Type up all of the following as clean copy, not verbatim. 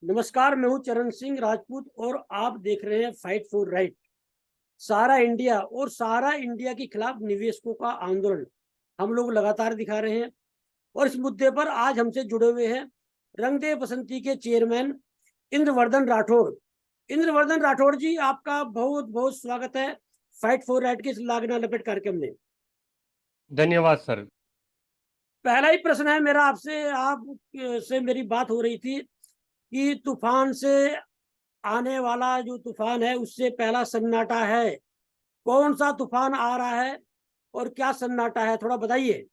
नमस्कार, मैं हूं चरण सिंह राजपूत और आप देख रहे हैं fight for right. Sahara India और सहारा इंडिया के खिलाफ निवेशकों का आंदोलन हम लोग लगातार दिखा रहे हैं और इस मुद्दे पर आज हमसे जुड़े हुए हैं रंगदे बसंती के चेयरमैन इंद्रवर्धन राठौड़। इंद्रवर्धन राठौड़ जी, आपका बहुत बहुत स्वागत है फाइट फॉर राइट के इस लागना लपेट कार्यक्रम में। धन्यवाद सर। पहला ही प्रश्न है मेरा आपसे, आप से मेरी बात हो रही थी कि तूफान से आने वाला जो तूफान है उससे पहला सन्नाटा है। कौन सा तूफान आ रहा है और क्या सन्नाटा है, थोड़ा बताइए।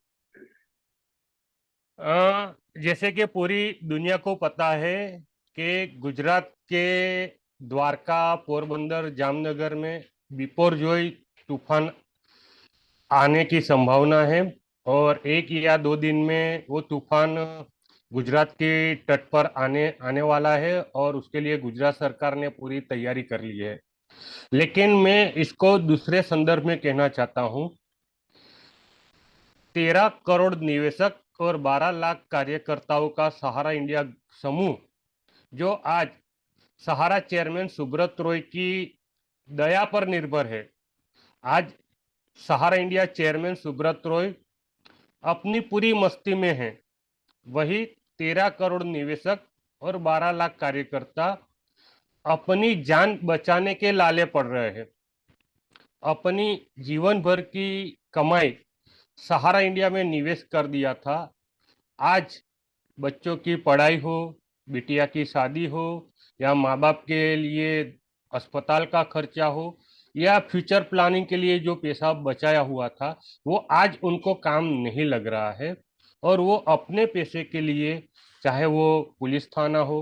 जैसे कि पूरी दुनिया को पता है कि गुजरात के द्वारका, पोरबंदर, जामनगर में बिपोरजोय तूफान आने की संभावना है और 1 या 2 दिन में वो तूफान गुजरात के तट पर आने वाला है और उसके लिए गुजरात सरकार ने पूरी तैयारी कर ली है। लेकिन मैं इसको दूसरे संदर्भ में कहना चाहता हूँ। 13 करोड़ निवेशक और 12 लाख कार्यकर्ताओं का सहारा इंडिया समूह, जो आज सहारा चेयरमैन सुब्रत रॉय की दया पर निर्भर है। आज सहारा इंडिया चेयरमैन सुब्रत रॉय अपनी पूरी मस्ती में है। वही 13 करोड़ निवेशक और 12 लाख कार्यकर्ता अपनी जान बचाने के लाले पड़ रहे हैं। अपनी जीवन भर की कमाई सहारा इंडिया में निवेश कर दिया था। आज बच्चों की पढ़ाई हो, बिटिया की शादी हो, या माँ बाप के लिए अस्पताल का खर्चा हो, या फ्यूचर प्लानिंग के लिए जो पैसा बचाया हुआ था, वो आज उनको काम नहीं लग रहा है। और वो अपने पैसे के लिए, चाहे वो पुलिस थाना हो,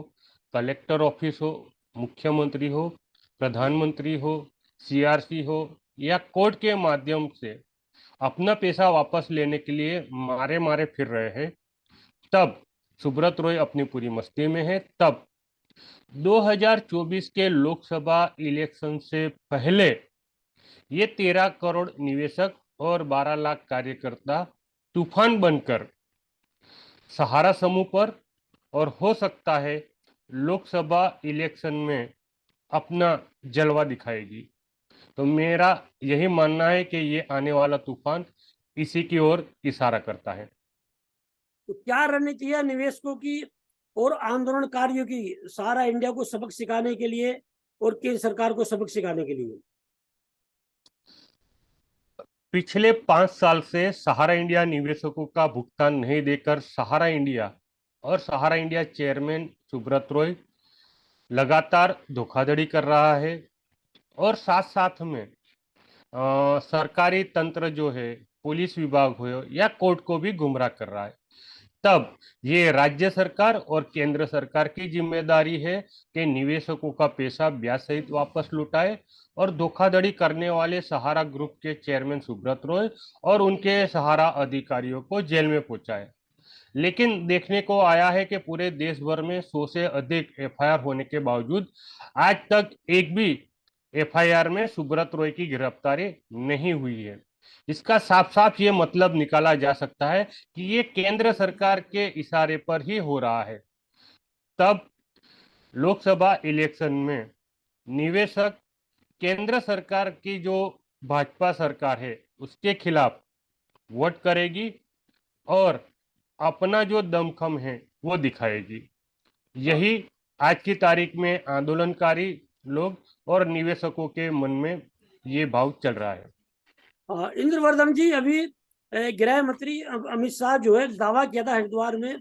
कलेक्टर ऑफिस हो, मुख्यमंत्री हो, प्रधानमंत्री हो, सीआरसी हो, या कोर्ट के माध्यम से अपना पैसा वापस लेने के लिए मारे मारे फिर रहे हैं। तब सुब्रत रॉय अपनी पूरी मस्ती में है। तब 2024 के लोकसभा इलेक्शन से पहले ये 13 करोड़ निवेशक और 12 लाख कार्यकर्ता तूफान बनकर सहारा समूह पर, और हो सकता है लोकसभा इलेक्शन में, अपना जलवा दिखाएगी। तो मेरा यही मानना है कि ये आने वाला तूफान इसी की ओर इशारा करता है। तो क्या रणनीति है निवेशकों की और आंदोलनकारियों की सहारा इंडिया को सबक सिखाने के लिए और केंद्र सरकार को सबक सिखाने के लिए? पिछले 5 साल से सहारा इंडिया निवेशकों का भुगतान नहीं देकर सहारा इंडिया और सहारा इंडिया चेयरमैन सुब्रत रॉय लगातार धोखाधड़ी कर रहा है। और साथ साथ में सरकारी तंत्र जो है, पुलिस विभाग हो या कोर्ट को भी गुमराह कर रहा है। तब ये राज्य सरकार और केंद्र सरकार की जिम्मेदारी है कि निवेशकों का पैसा ब्याज सहित वापस लौटाए और धोखाधड़ी करने वाले सहारा ग्रुप के चेयरमैन सुब्रत रॉय और उनके सहारा अधिकारियों को जेल में पहुंचाए। लेकिन देखने को आया है कि पूरे देश भर में 100 से अधिक एफआईआर होने के बावजूद आज तक एक भी एफआईआर में सुब्रत रॉय की गिरफ्तारी नहीं हुई है। इसका साफ साफ ये मतलब निकाला जा सकता है कि ये केंद्र सरकार के इशारे पर ही हो रहा है। तब लोकसभा इलेक्शन में निवेशक केंद्र सरकार की जो भाजपा सरकार है उसके खिलाफ वोट करेगी और अपना जो दमखम है वो दिखाएगी। यही आज की तारीख में आंदोलनकारी लोग और निवेशकों के मन में ये भाव चल रहा है। इंद्रवर्धन जी, अभी गृह मंत्री अमित शाह जो है दावा किया था हरिद्वार में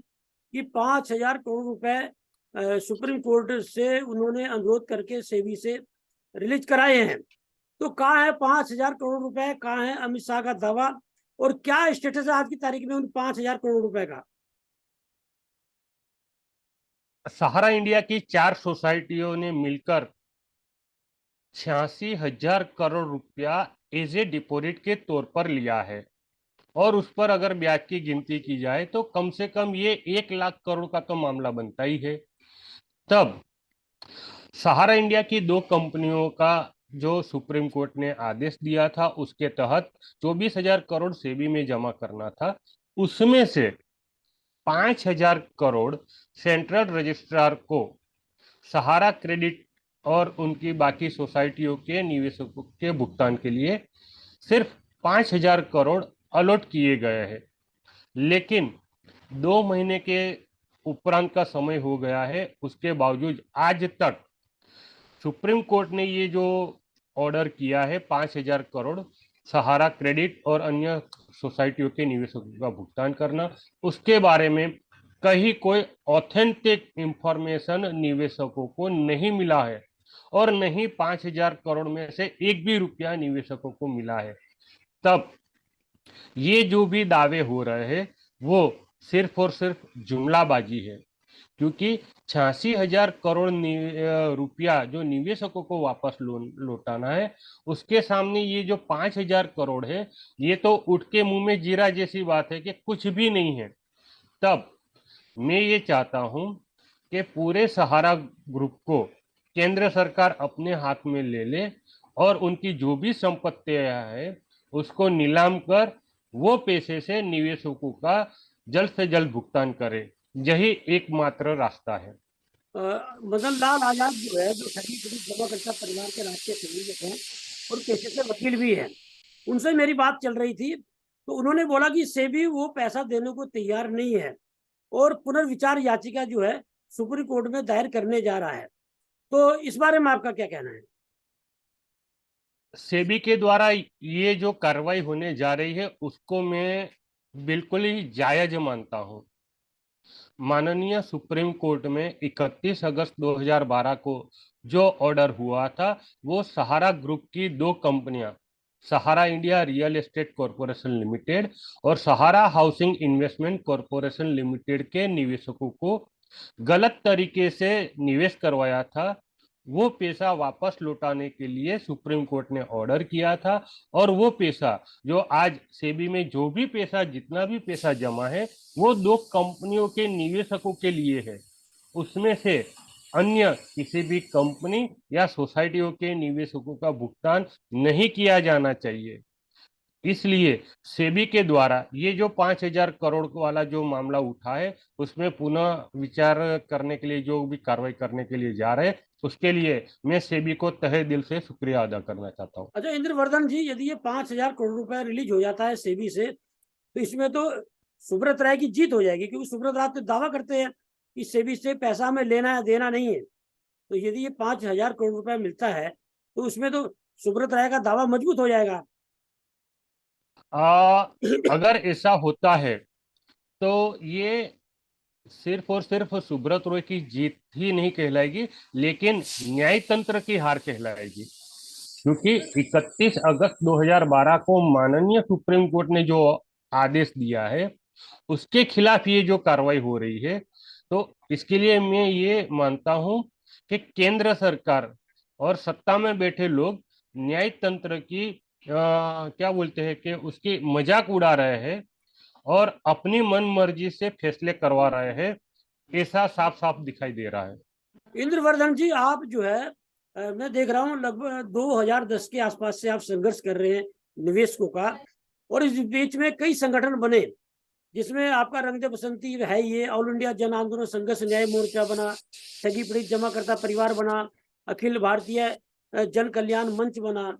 कि 5,000 करोड़ रुपए सुप्रीम कोर्ट से उन्होंने अनुरोध करके सेबी से रिलीज कराए हैं। तो कहाँ है 5,000 करोड़ रुपए, कहाँ है अमित शाह का दावा और क्या स्टेटस है आज की तारीख में उन 5,000 करोड़ रुपए का? सहारा इंडिया की 4 सोसाइटियों ने मिलकर 86,000 करोड़ रुपया एज ए डिपॉजिट के तौर पर लिया है। और उस पर अगर ब्याज की गिनती की जाए तो कम से कम ये 1 लाख करोड़ का तो मामला बनता ही है। तब सहारा इंडिया की 2 कंपनियों का जो सुप्रीम कोर्ट ने आदेश दिया था उसके तहत 24,000 करोड़ सेबी में जमा करना था, उसमें से 5,000 करोड़ सेंट्रल रजिस्ट्रार को सहारा क्रेडिट और उनकी बाकी सोसाइटियों के निवेशकों के भुगतान के लिए सिर्फ 5,000 करोड़ अलॉट किए गए हैं। लेकिन 2 महीने के उपरांत का समय हो गया है, उसके बावजूद आज तक सुप्रीम कोर्ट ने ये जो ऑर्डर किया है 5,000 करोड़ सहारा क्रेडिट और अन्य सोसाइटियों के निवेशकों का भुगतान करना, उसके बारे में कहीं कोई ऑथेंटिक इंफॉर्मेशन निवेशकों को नहीं मिला है और नहीं 5,000 करोड़ में से एक भी रुपया निवेशकों को मिला है। तब ये जो भी दावे हो रहे हैं वो सिर्फ और सिर्फ जुमलाबाजी है, क्योंकि 86,000 करोड़ रुपया जो निवेशकों को वापस लौटाना है, उसके सामने ये जो 5,000 करोड़ है, ये तो उठ के मुंह में जीरा जैसी बात है कि कुछ भी नहीं है। तब मैं ये चाहता हूं कि पूरे सहारा ग्रुप को केंद्र सरकार अपने हाथ में ले ले और उनकी जो भी संपत्तियां है उसको नीलाम कर वो पैसे से निवेशकों का जल्द से जल्द भुगतान करे। यही एकमात्र रास्ता है। मदन लाल आजाद जो है, जो ठगी पीड़ित जमाकर्ता परिवार के राष्ट्रीय संयोजक हैं और पेशे से वकील भी हैं, उनसे मेरी बात चल रही थी, तो उन्होंने बोला कि सेबी वो पैसा देने को तैयार नहीं है और पुनर्विचार याचिका जो है सुप्रीम कोर्ट में दायर करने जा रहा है। तो इस बारे में आपका क्या कहना है? सेबी के द्वारा ये जो कार्रवाई होने जा रही है उसको मैं बिल्कुल ही जायज मानता हूं। माननीय सुप्रीम कोर्ट में 31 अगस्त 2012 को जो ऑर्डर हुआ था वो सहारा ग्रुप की 2 कंपनियां, Sahara India real estate corporation limited और Sahara housing investment corporation limited के निवेशकों को गलत तरीके से निवेश करवाया था, वो पैसा वापस लौटाने के लिए सुप्रीम कोर्ट ने ऑर्डर किया था। और वो पैसा जो आज सेबी में जो भी पैसा, जितना भी पैसा जमा है, वो 2 कंपनियों के निवेशकों के लिए है। उसमें से अन्य किसी भी कंपनी या सोसाइटियों के निवेशकों का भुगतान नहीं किया जाना चाहिए। इसलिए सेबी के द्वारा ये जो 5,000 करोड़ वाला जो मामला उठा है उसमें पुनः विचार करने के लिए जो भी कार्रवाई करने के लिए जा रहे हैं, उसके लिए मैं सेबी को तहे दिल से शुक्रिया अदा करना चाहता हूँ। अच्छा इंद्रवर्धन जी, यदि ये 5,000 करोड़ रुपया रिलीज हो जाता है सेबी से, तो इसमें तो सुब्रत राय की जीत हो जाएगी, क्योंकि सुब्रत राय तो दावा करते हैं कि सेबी से पैसा हमें लेना है, देना नहीं है। तो यदि ये 5,000 करोड़ रुपया मिलता है तो उसमें तो सुब्रत राय का दावा मजबूत हो जाएगा। अगर ऐसा होता है तो ये सिर्फ और सिर्फ सुब्रत रॉय की जीत ही नहीं कहलाएगी, लेकिन न्याय तंत्र की हार कहलाएगी। क्योंकि 31 अगस्त 2012 को माननीय सुप्रीम कोर्ट ने जो आदेश दिया है उसके खिलाफ ये जो कार्रवाई हो रही है, तो इसके लिए मैं ये मानता हूं कि केंद्र सरकार और सत्ता में बैठे लोग न्याय तंत्र की क्या बोलते हैं कि उसकी मजाक उड़ा रहे हैं और अपनी मन मर्जी से फैसले करवा रहे हैं, ऐसा साफ साफ दिखाई दे रहा है। इंद्रवर्धन जी, आप जो है मैं देख रहा हूँ लगभग 2010 के आसपास से आप संघर्ष कर रहे हैं निवेशकों का, और इस बीच में कई संगठन बने जिसमें आपका रंग दे बसंती है, ये ऑल इंडिया जन आंदोलन संघर्ष न्याय मोर्चा बना, ठगी पीड़ित जमाकर्ता परिवार बना, अखिल भारतीय जन कल्याण मंच बना।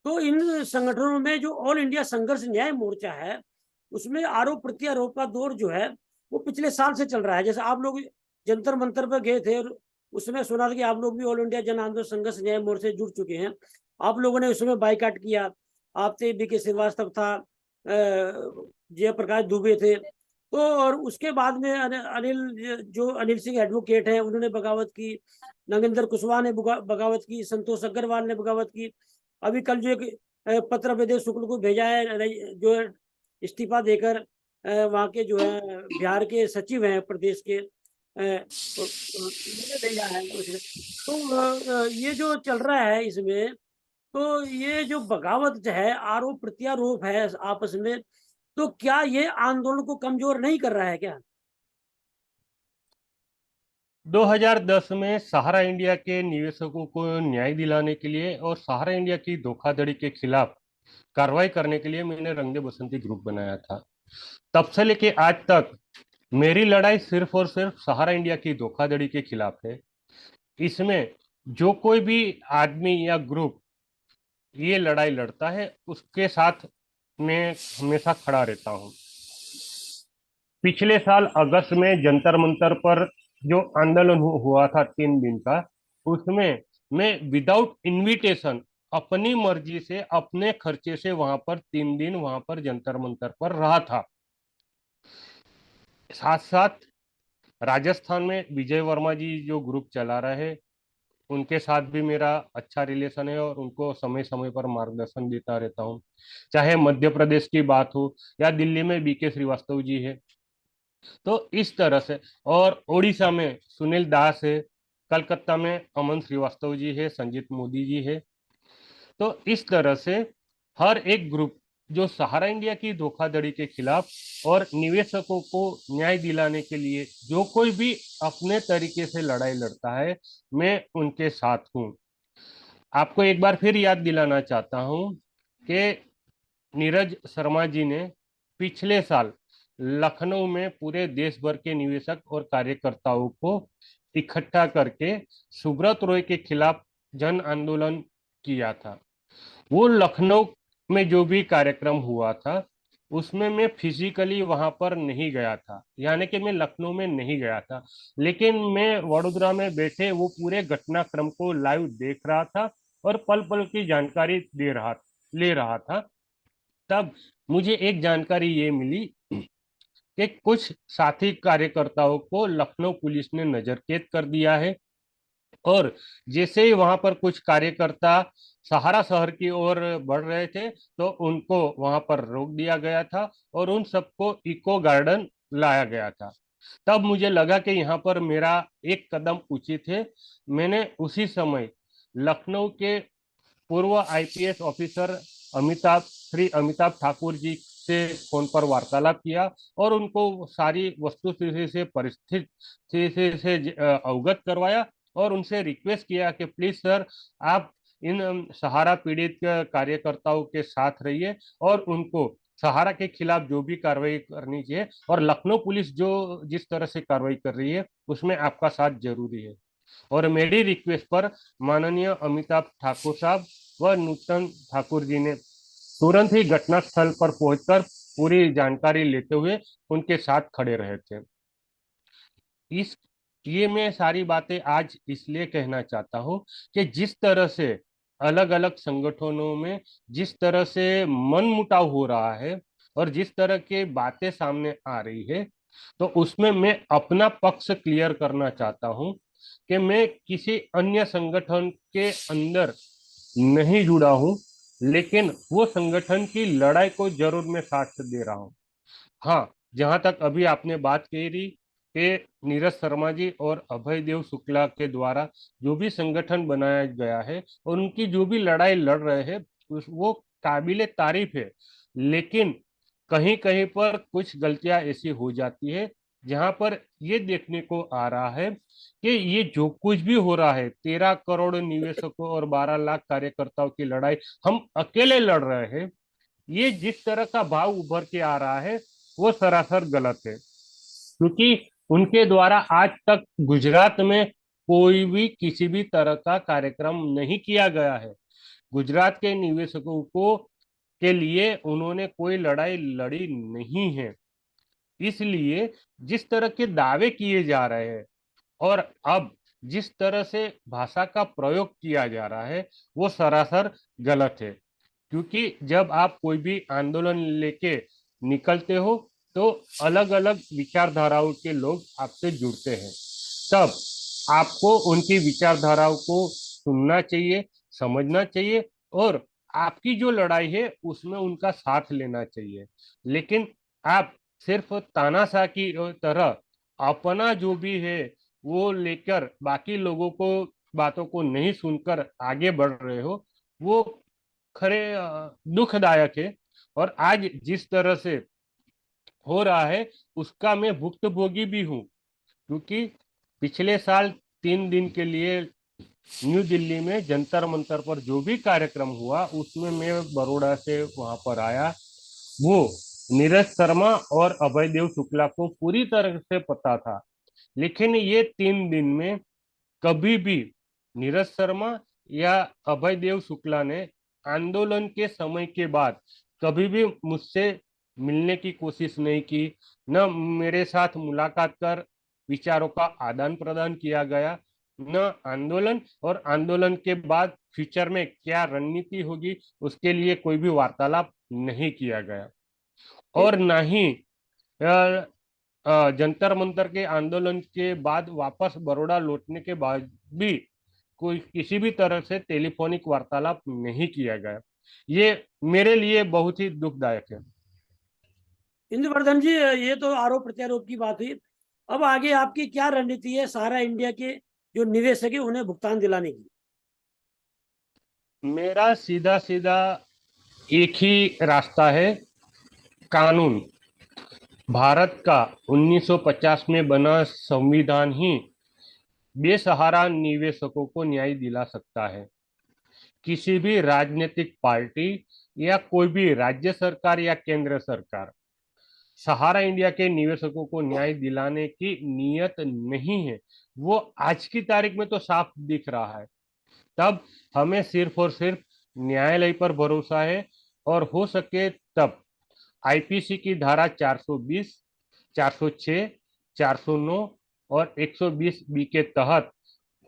तो इन संगठनों में जो ऑल इंडिया संघर्ष न्याय मोर्चा है उसमें आरोप प्रत्यारोप का दौर जो है वो पिछले साल से चल रहा है। जैसे आप लोग जंतर मंतर पर गए थे और उसमें सुना था कि आप लोग भी ऑल इंडिया जन आंदोलन संघर्ष न्याय मोर्चा से जुड़ चुके हैं, आप लोगों ने उसमें बाइकाट किया। आप थे, बीके श्रीवास्तव था, जयप्रकाश दुबे थे। तो और उसके बाद में अनिल सिंह एडवोकेट हैं, उन्होंने बगावत की, नगेंद्र कुशवाहा ने बगावत की, संतोष अग्रवाल ने बगावत की। अभी कल जो एक पत्र वेदेश शुक्ल को भेजा है जो इस्तीफा देकर वहाँ के जो है बिहार के सचिव हैं प्रदेश के, उन्होंने भेजा है। तो ये जो चल रहा है इसमें, तो ये जो बगावत है, आरोप प्रत्यारोप है आपस में, तो क्या ये आंदोलन को कमजोर नहीं कर रहा है क्या? 2010 में सहारा इंडिया के निवेशकों को न्याय दिलाने के लिए और सहारा इंडिया की धोखाधड़ी के खिलाफ कार्रवाई करने के लिए मैंने रंग दे बसंती ग्रुप बनाया था। तब से लेके आज तक मेरी लड़ाई सिर्फ और सिर्फ सहारा इंडिया की धोखाधड़ी के खिलाफ है। इसमें जो कोई भी आदमी या ग्रुप ये लड़ाई लड़ता है उसके साथ मैं हमेशा खड़ा रहता हूँ। पिछले साल अगस्त में जंतर मंतर पर जो आंदोलन हुआ था 3 दिन का, उसमें मैं विदाउट इनविटेशन अपनी मर्जी से अपने खर्चे से वहां पर 3 दिन वहां पर जंतर मंतर पर रहा था। साथ साथ राजस्थान में विजय वर्मा जी जो ग्रुप चला रहे हैं, उनके साथ भी मेरा अच्छा रिलेशन है और उनको समय समय पर मार्गदर्शन देता रहता हूँ। चाहे मध्य प्रदेश की बात हो या दिल्ली में बीके श्रीवास्तव जी है, तो इस तरह से। और उड़ीसा में सुनील दास है, कलकत्ता में अमन श्रीवास्तव जी है, संजीत मोदी जी है। तो इस तरह से हर एक ग्रुप जो सहारा इंडिया की धोखाधड़ी के खिलाफ और निवेशकों को न्याय दिलाने के लिए जो कोई भी अपने तरीके से लड़ाई लड़ता है, मैं उनके साथ हूँ। आपको एक बार फिर याद दिलाना चाहता हूँ कि नीरज शर्मा जी ने पिछले साल लखनऊ में पूरे देश भर के निवेशक और कार्यकर्ताओं को इकट्ठा करके सुब्रत रॉय के खिलाफ जन आंदोलन किया था। वो लखनऊ में जो भी कार्यक्रम हुआ था उसमें मैं फिजिकली वहां पर नहीं गया था, यानी कि मैं लखनऊ में नहीं गया था, लेकिन मैं वडोदरा में बैठे वो पूरे घटनाक्रम को लाइव देख रहा था और पल पल की जानकारी ले रहा था। तब मुझे एक जानकारी ये मिली कि कुछ साथी कार्यकर्ताओं को लखनऊ पुलिस ने नजरकैद कर दिया है। और जैसे ही वहां पर कुछ कार्यकर्ता सहारा शहर की ओर बढ़ रहे थे तो उनको वहां पर रोक दिया गया था और उन सबको इको गार्डन लाया गया था। तब मुझे लगा कि यहाँ पर मेरा एक कदम उचित है। मैंने उसी समय लखनऊ के पूर्व आईपीएस ऑफिसर श्री अमिताभ ठाकुर जी से फोन पर वार्तालाप किया और उनको सारी वस्तुस्थिति से परिस्थिति से अवगत करवाया और उनसे रिक्वेस्ट किया कि प्लीज सर, आप इन सहारा पीड़ित कार्यकर्ताओं के साथ रहिए और उनको सहारा के खिलाफ जो भी कार्रवाई करनी चाहिए और लखनऊ पुलिस जो जिस तरह से कार्रवाई कर रही है उसमें आपका साथ जरूरी है। और मेरी रिक्वेस्ट पर माननीय अमिताभ ठाकुर साहब व नूतन ठाकुर जी ने तुरंत ही घटना स्थल पर पहुंचकर पूरी जानकारी लेते हुए उनके साथ खड़े रहे थे। इस ये मैं सारी बातें आज इसलिए कहना चाहता हूँ कि जिस तरह से अलग अलग संगठनों में जिस तरह से मनमुटाव हो रहा है और जिस तरह की बातें सामने आ रही है, तो उसमें मैं अपना पक्ष क्लियर करना चाहता हूँ कि मैं किसी अन्य संगठन के अंदर नहीं जुड़ा हूँ, लेकिन वो संगठन की लड़ाई को जरूर मैं साथ दे रहा हूँ। हाँ, जहां तक अभी आपने बात कही कि नीरज शर्मा जी और अभय देव शुक्ला के द्वारा जो भी संगठन बनाया गया है और उनकी जो भी लड़ाई लड़ रहे हैं वो काबिले तारीफ है। लेकिन कहीं कहीं पर कुछ गलतियां ऐसी हो जाती है जहां पर ये देखने को आ रहा है कि ये जो कुछ भी हो रहा है, 13 करोड़ निवेशकों और 12 लाख कार्यकर्ताओं की लड़ाई हम अकेले लड़ रहे हैं, ये जिस तरह का भाव उभर के आ रहा है वो सरासर गलत है। क्योंकि उनके द्वारा आज तक गुजरात में कोई भी किसी भी तरह का कार्यक्रम नहीं किया गया है। गुजरात के निवेशकों को के लिए उन्होंने कोई लड़ाई लड़ी नहीं है। इसलिए जिस तरह के दावे किए जा रहे हैं और अब जिस तरह से भाषा का प्रयोग किया जा रहा है वो सरासर गलत है। क्योंकि जब आप कोई भी आंदोलन लेके निकलते हो तो अलग अलग विचारधाराओं के लोग आपसे जुड़ते हैं। तब आपको उनकी विचारधाराओं को सुनना चाहिए, समझना चाहिए और आपकी जो लड़ाई है उसमें उनका साथ लेना चाहिए। लेकिन आप सिर्फ तानाशाह की तरह अपना जो भी है वो लेकर बाकी लोगों को बातों को नहीं सुनकर आगे बढ़ रहे हो, वो खरे दुखदायक है। और आज जिस तरह से हो रहा है उसका मैं भुक्तभोगी भी हूँ। क्योंकि पिछले साल 3 दिन के लिए न्यू दिल्ली में जंतर मंतर पर जो भी कार्यक्रम हुआ उसमें मैं बड़ौदा से वहां पर आया। वो नीरज शर्मा और अभय देव शुक्ला को पूरी तरह से पता था, लेकिन ये 3 दिन में कभी भी नीरज शर्मा या अभय देव शुक्ला ने आंदोलन के समय के बाद कभी भी मुझसे मिलने की कोशिश नहीं की, न मेरे साथ मुलाकात कर विचारों का आदान प्रदान किया गया, न आंदोलन और आंदोलन के बाद फ्यूचर में क्या रणनीति होगी उसके लिए कोई भी वार्तालाप नहीं किया गया। और न ही जंतर मंतर के आंदोलन के बाद वापस बड़ौदा लौटने के बाद भी कोई किसी भी तरह से टेलीफोनिक वार्तालाप नहीं किया गया। ये मेरे लिए बहुत ही दुखदायक है। इंद्रवर्धन जी, ये तो आरोप प्रत्यारोप की बात हुई। अब आगे आपकी क्या रणनीति है सहारा इंडिया के जो निवेशक है उन्हें भुगतान दिलाने की? मेरा सीधा सीधा एक ही रास्ता है, कानून। भारत का 1950 में बना संविधान ही बेसहारा निवेशकों को न्याय दिला सकता है। किसी भी राजनीतिक पार्टी या कोई भी राज्य सरकार या केंद्र सरकार सहारा इंडिया के निवेशकों को न्याय दिलाने की नीयत नहीं है। वो आज की तारीख में तो साफ दिख रहा है। तब हमें सिर्फ और सिर्फ न्यायालय पर भरोसा है, और हो सके तब आईपीसी की धारा 420, 406, 409 और 120 बी के तहत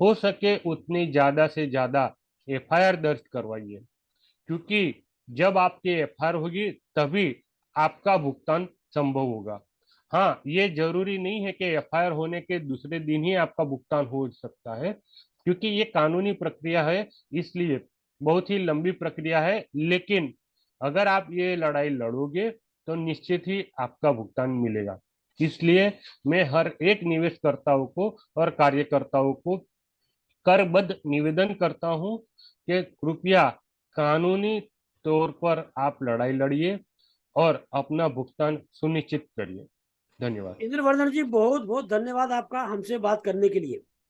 हो सके उतनी ज्यादा से ज्यादा एफआईआर दर्ज करवाइए, क्योंकि जब आपकी एफआईआर होगी तभी आपका भुगतान संभव होगा। हाँ, ये जरूरी नहीं है कि एफआईआर होने के दूसरे दिन ही आपका भुगतान हो सकता है, क्योंकि ये कानूनी प्रक्रिया है, इसलिए बहुत ही लंबी प्रक्रिया है। लेकिन अगर आप ये लड़ाई लड़ोगे तो निश्चित ही आपका भुगतान मिलेगा। इसलिए मैं हर एक निवेशकर्ताओं को और कार्यकर्ताओं को करबद्ध निवेदन करता हूं कि कृपया कानूनी तौर पर आप लड़ाई लड़िए और अपना भुगतान सुनिश्चित करिए। धन्यवाद। इंद्रवर्धन जी, बहुत बहुत धन्यवाद आपका हमसे बात करने के लिए।